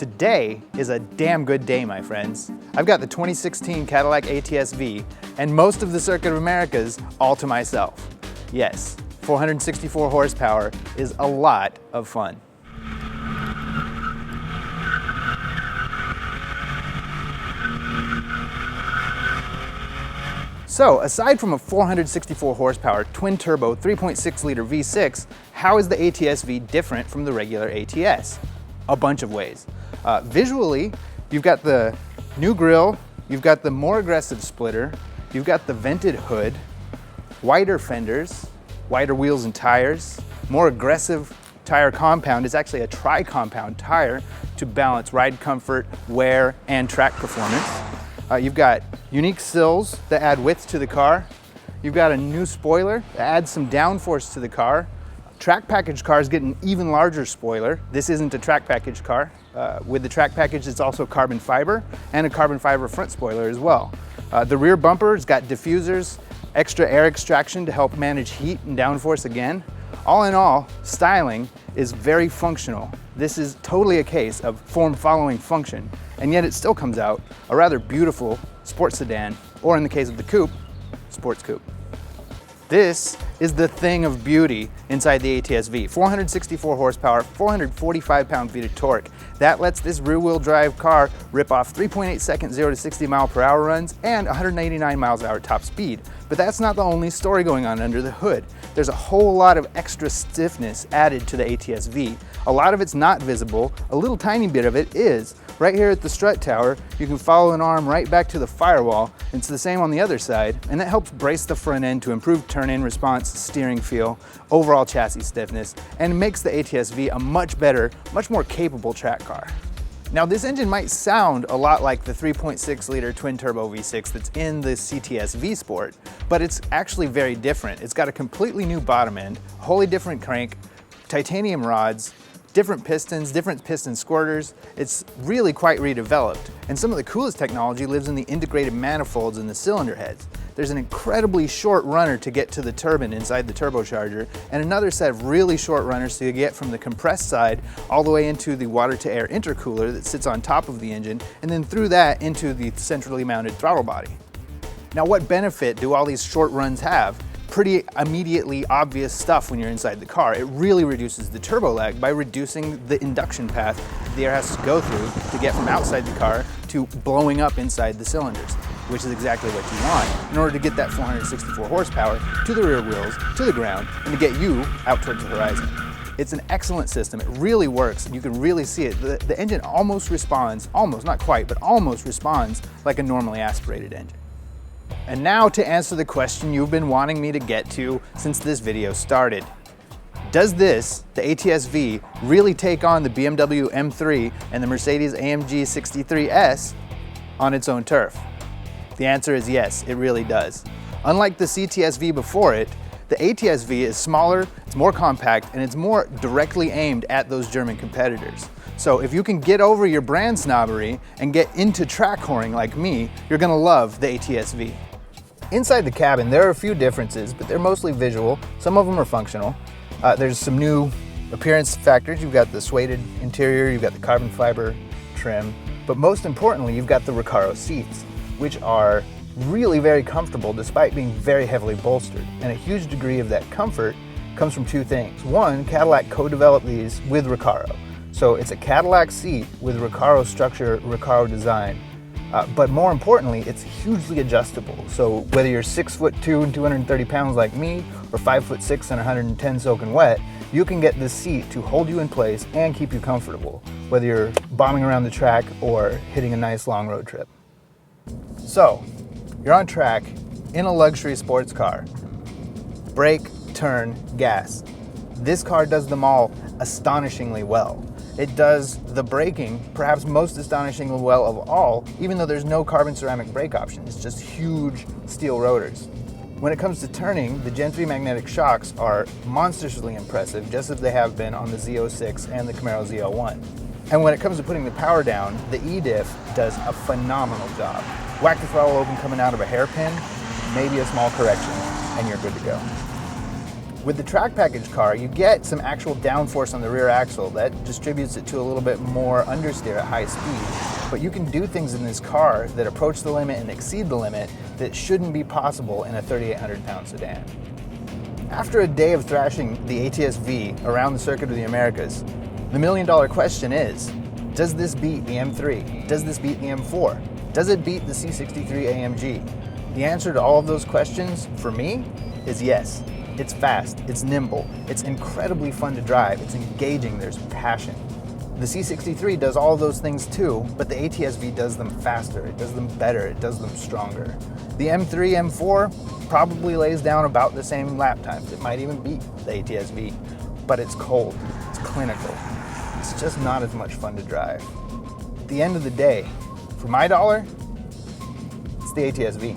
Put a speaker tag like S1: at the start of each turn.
S1: Today is a damn good day, my friends. I've got the 2016 Cadillac ATS-V and most of the Circuit of Americas all to myself. Yes, 464 horsepower is a lot of fun. So, aside from a 464 horsepower twin-turbo 3.6-liter V6, how is the ATS-V different from the regular ATS? A bunch of ways. Visually, you've got the new grille, you've got the more aggressive splitter, you've got the vented hood, wider fenders, wider wheels and tires, more aggressive tire compound. It's actually a tri-compound tire to balance ride comfort, wear, and track performance. You've got unique sills that add width to the car. You've got a new spoiler that adds some downforce to the car. Track package cars get an even larger spoiler. This isn't a track package car. With the track package, it's also carbon fiber and a carbon fiber front spoiler as well. The rear bumper's got diffusers, extra air extraction to help manage heat and downforce again. All in all, styling is very functional. This is totally a case of form following function, and yet it still comes out a rather beautiful sports sedan, or in the case of the coupe, sports coupe. This is the thing of beauty inside the ATS-V. 464 horsepower, 445 pound-feet of torque. That lets this rear-wheel drive car rip off 3.8 second 0 to 60 mile/hour runs and 189 miles/hour top speed. But that's not the only story going on under the hood. There's a whole lot of extra stiffness added to the ATS-V. A lot of it's not visible, a little tiny bit of it is. Right here at the strut tower, you can follow an arm right back to the firewall. It's the same on the other side, and that helps brace the front end to improve turn-in response, steering feel, overall chassis stiffness, and makes the ATS-V a much better, much more capable track car. Now, this engine might sound a lot like the 3.6-liter twin-turbo V6 that's in the CTS V Sport, but it's actually very different. It's got a completely new bottom end, wholly different crank, titanium rods, different pistons, different piston squirters. It's really quite redeveloped. And some of the coolest technology lives in the integrated manifolds in the cylinder heads. There's an incredibly short runner to get to the turbine inside the turbocharger, and another set of really short runners to get from the compressed side all the way into the water-to-air intercooler that sits on top of the engine, and then through that into the centrally mounted throttle body. Now, what benefit do all these short runs have? Pretty immediately obvious stuff when you're inside the car. It really reduces the turbo lag by reducing the induction path the air has to go through to get from outside the car to blowing up inside the cylinders, which is exactly what you want in order to get that 464 horsepower to the rear wheels, to the ground, and to get you out towards the horizon. It's an excellent system. It really works, and you can really see it. The engine almost responds, almost, not quite, but almost responds like a normally aspirated engine. And now to answer the question you've been wanting me to get to since this video started. Does this, the ATS-V, really take on the BMW M3 and the Mercedes-AMG 63S on its own turf? The answer is yes, it really does. Unlike the CTS-V before it, the ATS-V is smaller, it's more compact, and it's more directly aimed at those German competitors. So if you can get over your brand snobbery and get into track whoring like me, you're gonna love the ATS-V. Inside the cabin, there are a few differences, but they're mostly visual. Some of them are functional. There's some new appearance factors. You've got the suede interior, you've got the carbon fiber trim, but most importantly, you've got the Recaro seats, which are really very comfortable despite being very heavily bolstered. And a huge degree of that comfort comes from two things. One, Cadillac co-developed these with Recaro. So it's a Cadillac seat with Recaro structure, Recaro design. But more importantly, it's hugely adjustable. So whether you're 6'2" and 230 pounds like me, or 5'6" and 110 soaking wet, you can get this seat to hold you in place and keep you comfortable, whether you're bombing around the track or hitting a nice long road trip. So, you're on track in a luxury sports car. Brake, turn, gas. This car does them all astonishingly well. It does the braking perhaps most astonishingly well of all, even though there's no carbon ceramic brake option. It's just huge steel rotors. When it comes to turning, the Gen 3 magnetic shocks are monstrously impressive, just as they have been on the Z06 and the Camaro Z01. And when it comes to putting the power down, the E-Diff does a phenomenal job. Whack the throttle open coming out of a hairpin, maybe a small correction, and you're good to go. With the track package car, you get some actual downforce on the rear axle that distributes it to a little bit more understeer at high speed. But you can do things in this car that approach the limit and exceed the limit that shouldn't be possible in a 3,800-pound sedan. After a day of thrashing the ATS-V around the circuit of the Americas, the million-dollar question is, does this beat the M3? Does this beat the M4? Does it beat the C63 AMG? The answer to all of those questions, for me, is yes. It's fast, it's nimble, it's incredibly fun to drive, it's engaging, there's passion. The C63 does all those things too, but the ATS-V does them faster, it does them better, it does them stronger. The M3, M4 probably lays down about the same lap times. It might even beat the ATS-V, but it's cold, it's clinical. It's just not as much fun to drive. At the end of the day, for my dollar, it's the ATS-V.